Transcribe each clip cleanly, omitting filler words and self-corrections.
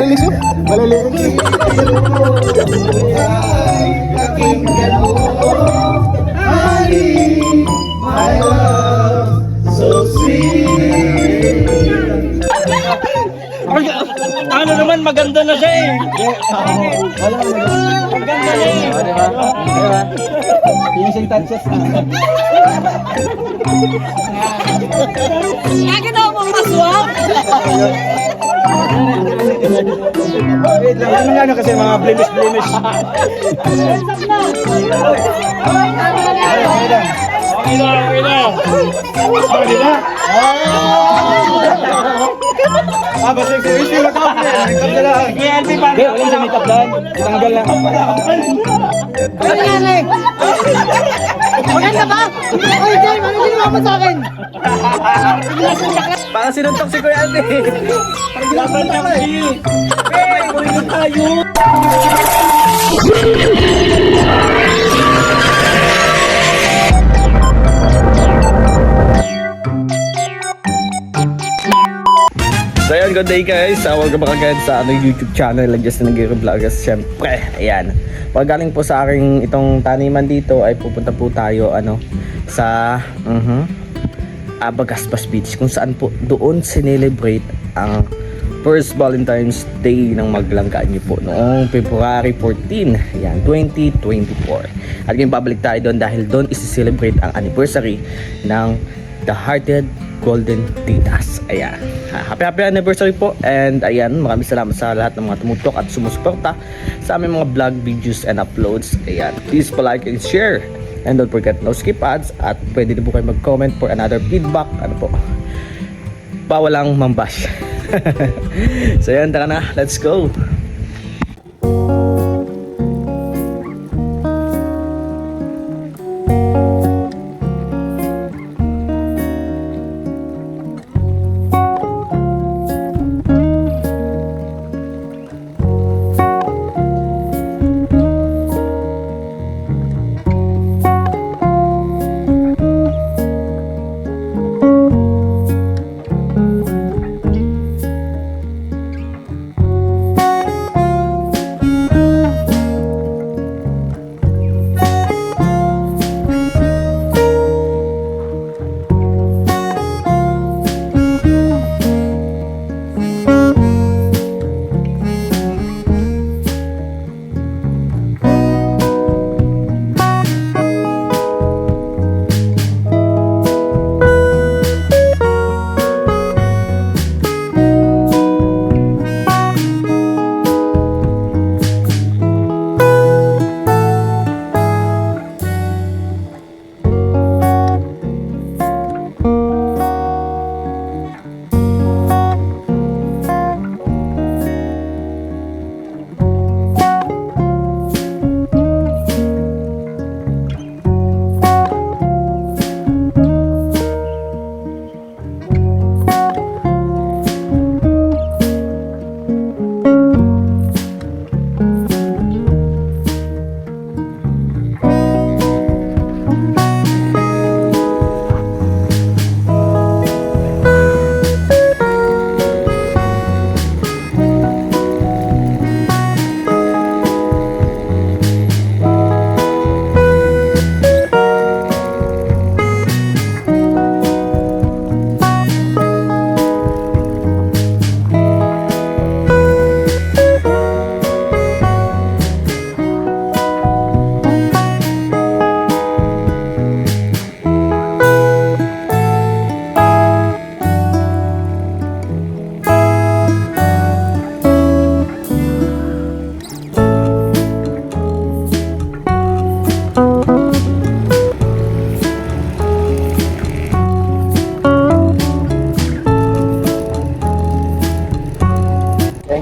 Malilis mo? Malilis. My love, so sweet. Ano naman, maganda na siya eh. Maganda na eh. Diba? Finishing touches na. Kaya daw mong maswak. Wait lang, ano nga kasi mga blemish. Okay na. Di ba? Basta yung issue lang ako. Makeup na lang. Hindi, wala sa makeup lang. Tanggal lang. Ano nangyari? Maganda ba? Oy, Jay, ano ginawa mo sa akin? Parang sinuntok si Kuya Ate. Laban ng deal. Hey, pwede tayo. So yun, good day guys. Welcome back again sa YouTube channel like Just Nagiro Vloggers. Siyempre, ayan. Pag galing po sa aking itong taniman dito ay pupunta po tayo sa Bagaspas Beach, kung saan po doon sinelebrate ang first Valentine's Day ng maglanggaan niyo po noong February 14, ayan, 2024. At ngayon babalik tayo doon dahil doon isi-celebrate ang anniversary ng The Hearted Golden Titas. Ayan. Happy anniversary po. And ayan, maraming salamat sa lahat ng mga tumutok at sumusuporta sa aming mga vlog, videos, and uploads. Ayan. Please like and share. And don't forget no skip ads. At pwede din po kayo mag-comment for another feedback. Ano po? Bawalang mambash. So ayan, tara na. Let's go.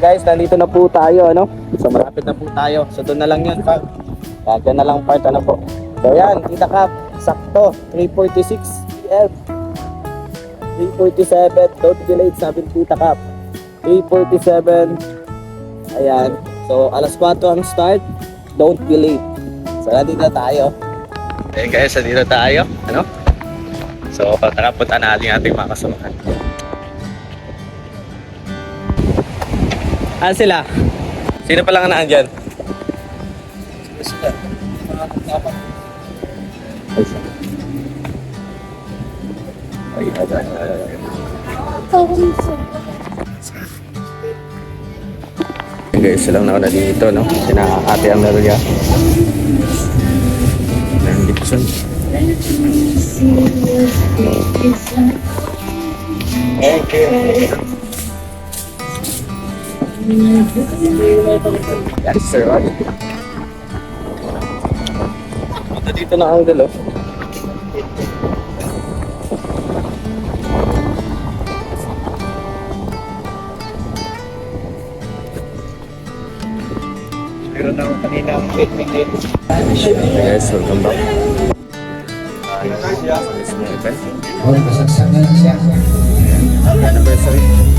Guys, nandito na po tayo, ano? So malapit na po tayo. So doon na lang 'yun, pag. Diyan na lang part ano po. So yan, kita ka, sakto 3:46 PM. 3:47, don't be late, sabi ni Tita Kap. 3:47. Ayan. So alas 4 ang start, don't be late. So nandito na tayo. Okay guys, nandito tayo, ano? So tara, punta natin ating mga kasamahan. Ano sila? Sino pa lang naan dyan? Ay, guys, silang nauna dito, no? Sina Ate Amelia. Nandito siya. Yes, sir. Punta dito na ang dalo. Meron ako kanina ang 8 minutes. Yes, welcome back. Oh, kasagsagan siya. Anniversary.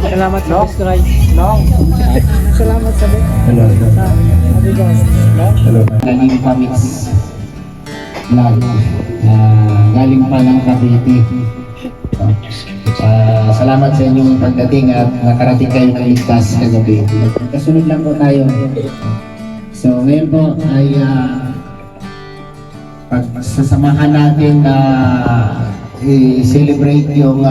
Salamat sa subscribe. Salamat sa Hello. Hello. Naging Pamix Vlog na galing pa ng Cavite. Salamat sa inyong pagdating at nakarating kayo ng ligtas kagabi. Kasunod lang po tayo. So ngayon po ay pagsasamahan natin na i-celebrate yung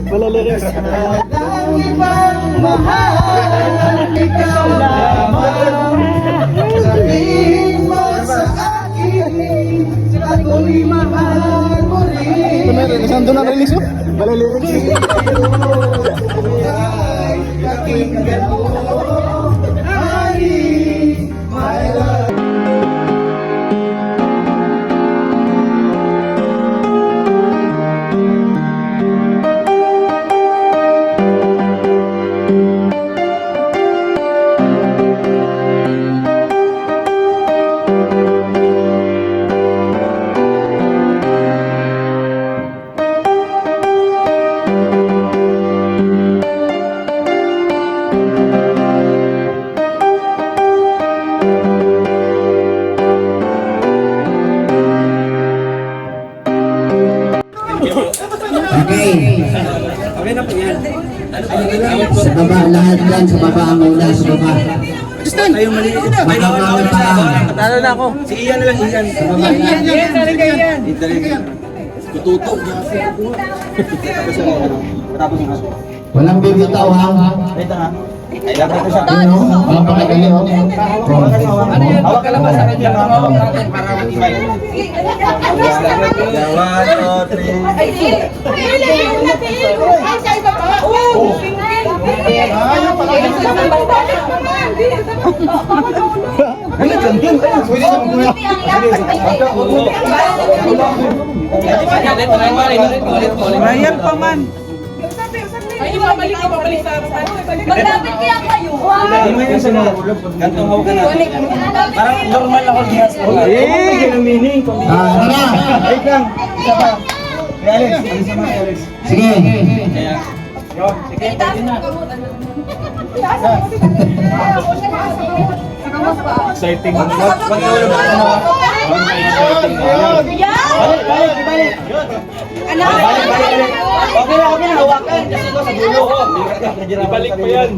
Wala lyrics. Saan doon ang release mo? Wala lyrics. Okay na po yan. Sa baba, lahat yan. Sa baba ang una, sa baba. Tayong maliit. Makakawal pa. Natalo na ako. Si Ian na lang, Ian. Sa baba, lahat. Tututok. Walang bibitaw ha. Wait ha. Dapat ko siya. Walang pakadali ho. Hawak ka lang ba sa kanya? Hawak natin para matibay. 1, 2, 3. Ryan pa man. Ay, babalik sa Magdapit kaya kayo. Hindi mo yung sinulog. Gantong hawak ka natin. Parang normal ako niya. Eh, yung meaning. Tara. Wait lang. Isa pa. Kay Alex. Ano sa mga Alex? Sige. Sige, pwede na. Exciting. Wag na ulo ba? Balik. Balik. Okay na. Hawakan. Kasi ko sa dulo ko. Ibalik pa yan.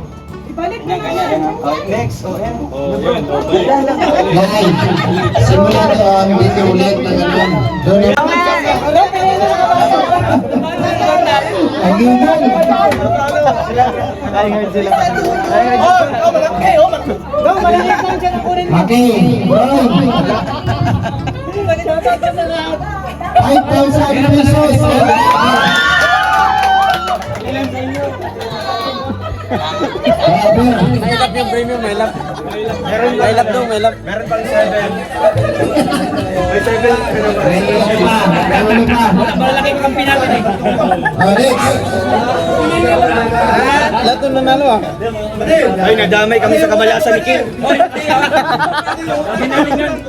Ibalik na yan. Next. Yan. Yan. Simulan doon. Dito ulit na ganun. Doon. Aginan. Okay. Doon. 5,000 pesos. May lap yung premium, may lap. May lap daw, may lap. Meron pang 7. May 7. Malaking kampi natin eh. Next. Lahat ng nanalo ah. Ay, nadamay kami sa kamalasan ni Kim.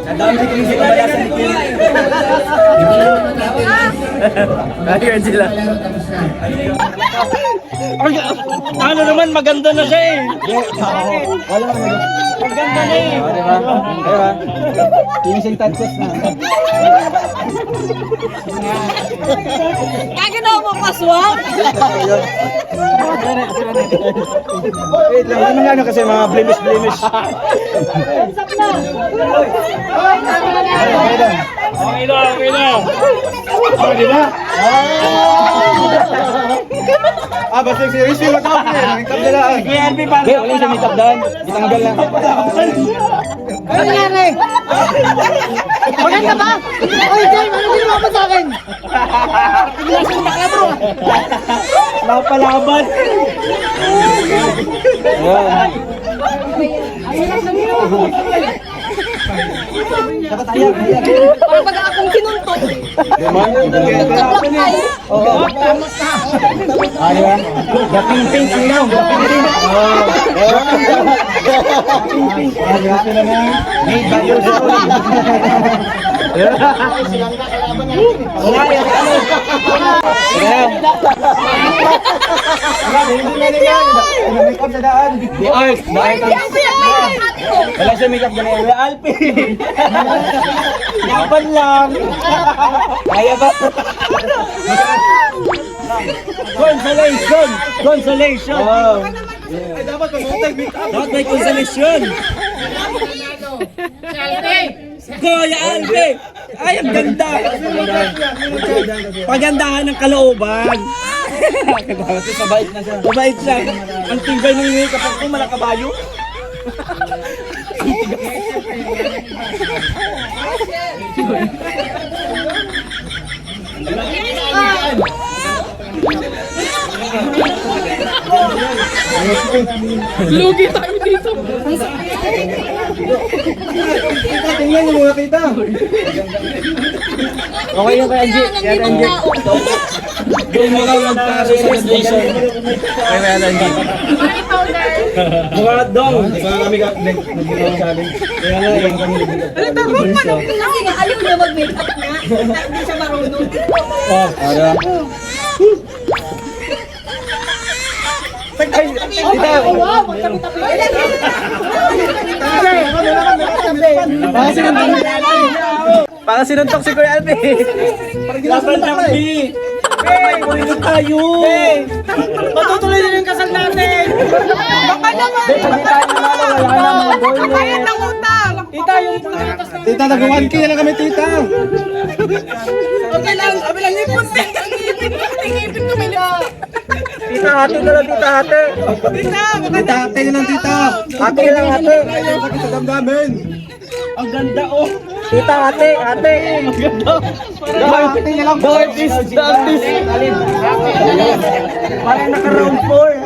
Nadamay kami sa kamalasan ni Kim. Ayun sila. Ano naman, maganda na siya eh. Wala na mag- Maganda na eh. Diba? Diba? Finishing touches na. Kaginawa mo paswang? Wait lang, ano nga ano kasi mga blemish. Okay na, okay na. Oh, di ba? Basta si Rizky matap eh. Nangitap nila. Kuya Alpi, paano? Hindi, wala siya meetup doon. Itanggal lang. Ano nangyari? Maganda ba? Oy, Jay, ano ginawa mo sa akin? Napalaban. Parang pag akong sinuntok. Nagkaplak tayo. Oo. Ano ba? Dating pink ang naong. Dating pink. Ano sila na? Made by yourself. Make up sa daan. Di art. Wala siya make up ganyan. Wala Alpi. Yapan lang. Kaya ba? Consolation. Consolation. Oh. Dapat may consolation. Kuya Alpi. Ay, ang ganda. Pagandahan ng kalooban. Sabait na siya. Mabait siya. Ang tibay ng makeup ako, malakabayo. Lugi tayo dito. Tingnan niyo mga kita. Okay yung kay Angie. Yan Angie. Doon mo lang magpasok sa station. Okay ba yan Angie? Mga dong. Di ba kami nag-ginawa sa amin? Kaya nga, yung kami nag-ginawa. Kasi nga, ayaw niya mag-makeup nga. Hindi siya marunong. Ano? Wow, magtabi-tabi. Parang sinuntok si Kuya Alpi. Laban ng B. Hey, kulit tayo. Matutuloy na yung kasal natin. Baka naman. Kakayan ng utang. Tita, yung Tita, nag-1K na lang kami, tita. Okay lang, kami lang ipon. Tingipin ko may Tita, hati na lang, tita, hati. Tita, ate na lang, tita. Hati na lang, hati. Sakit sa damdamin. ang ganda oh. Tita, hati, hati. Ang ganda. Ate na lang. The artist, the artist. Parang naka-round 4.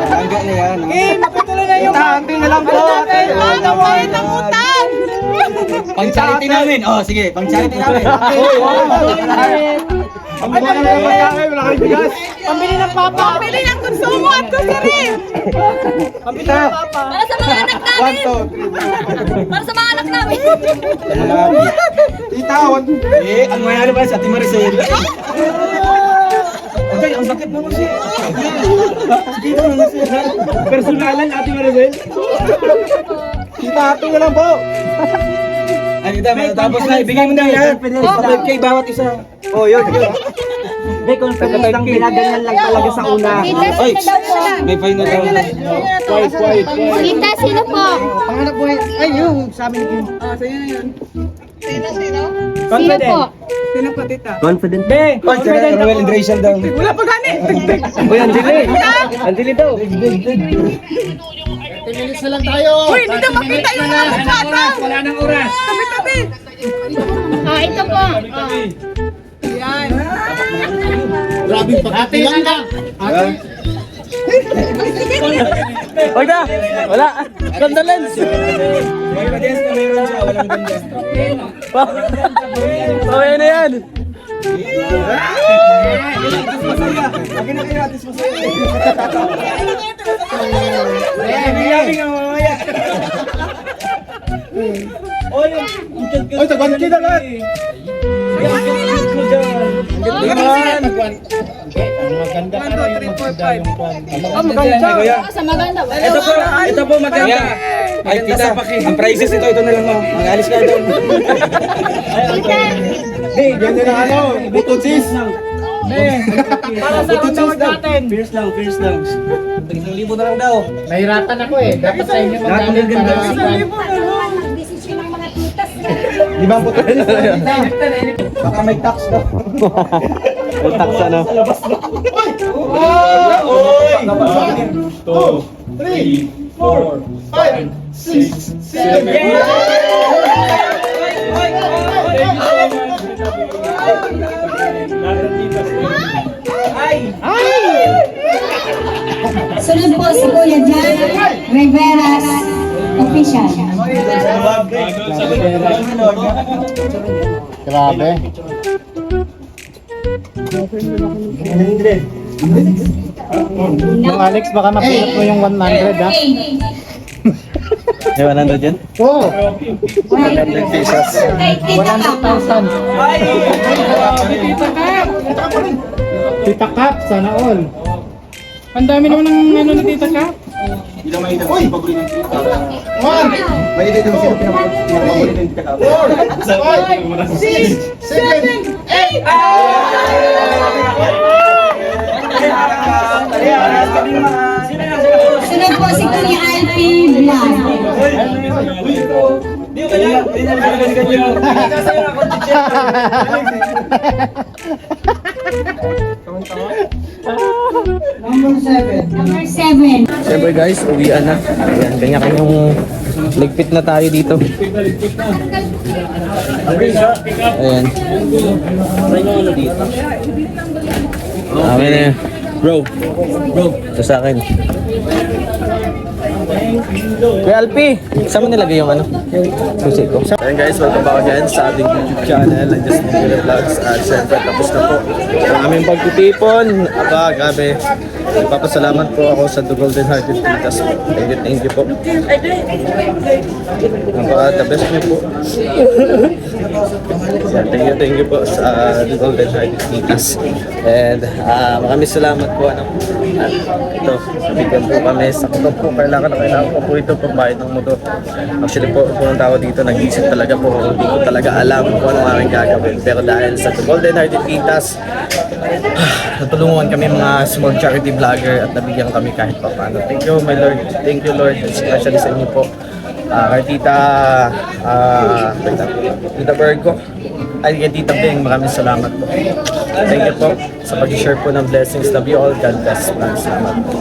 Hanggang na yan. Matutuloy na yung Tita, ate na lang po. Ate. Kakayan ng utang. Pang charity namin. Oh, sige, pang charity namin. Ang buwan na lang magkakain, wala kayong bigas. Pambili ng papa. Pambili ng konsumo at kusirin. Pambili ng papa. Para sa mga anak namin. 1, 2, 3. Para sa mga anak namin. Tita, ang mayroon ba sa Ate Maricel? Okay, ang sakit naman siya. Dito naman siya. Personalan Ate Maribel. Tita, ate na lang po. Ay, tita, tapos na, ibigay mo na yan. 5K bawat isa. Oh, yun. May confidence lang ginaganyan lang talaga sa una. Oy, may final daw. Quiet. Tita, sino po? Panganap po, ay, yung sabi ni Kim. Sino po? Confident. Be, Confident. Roel and Rachel daw. Wala pa gani. Uy, Anjali. Anjali daw. Uy, hindi na makita yung mga bata. wala nang oras. Tabi-tabi. Ah, ito po. Grabing pagkatilang ka. Huwag na. Wala. Condolence. May audience na meron siya, walang ganda. Okay na yan. Lagi na kayo atis masaya. Yabi nga mamaya. Oy, tagwanti na lahat. Maganda ka na yung maganda yung kwan. Sa maganda. Ito po maganda. Ay, tita, ang prices ito na lang mo. Mag-alis ka doon. Hey, ganda na ano, button cheese. Para sa account natin. Fierce lang. 1,000 na lang daw. Mahirapan ako eh. Dapat sa inyo magaling para Desisyon ng mga titas. Di ba ang button cheese? Baka may tax daw. Utak sa no. Sunod po si Kuya Jan Riveras Official. Grabe. Yung Alex, baka mapulot mo yung 100 ha? May 100 yan? Oo! 100 pesos. 100,000. Tita Cap, sana all. Ang dami naman ng ano ni Tita Cap. May ito yung pinapagulin ng tita. 4, 5, 6, 7, 8. Sunod po si Kuya Alpi Blanc. Number 7. Siyempre guys, uwian na. Ayan, kanya-kanyang ligpit na tayo dito. Ayan. Amin na yun. Bro. Ito sa akin. Kuya Alpi, saan mo nilagay yung ano? Susi ko. Ayan guys, welcome back again sa ating YouTube channel. I just made the vlogs. At syempre, tapos na po ang aming pagtitipon. Aba, grabe. Nagpapasalamat po ako sa The Golden Hearted Titas. Thank you po. The best niyo po. Yeah, thank you po sa The Golden Hearted Titas. And maraming salamat po. At ito, nabigyan po kami. Sakto po, kailangan po po ito pagbayad ng motor. Actually po, pumunta ako dito, nag-isip talaga po ako. Hindi ko talaga alam kung anong aking gagawin. Pero dahil sa The Golden Hearted Titas, natulungan kami mga small charity vlogger at nabigyan kami kahit pa paano. Thank you my Lord. Thank you Lord. Especially sa inyo po. Kay Tita Virgo. Ay kay Tita Beng. Maraming salamat po. Thank you po sa pag-share po ng blessings. Love you all. God bless. Maraming salamat po.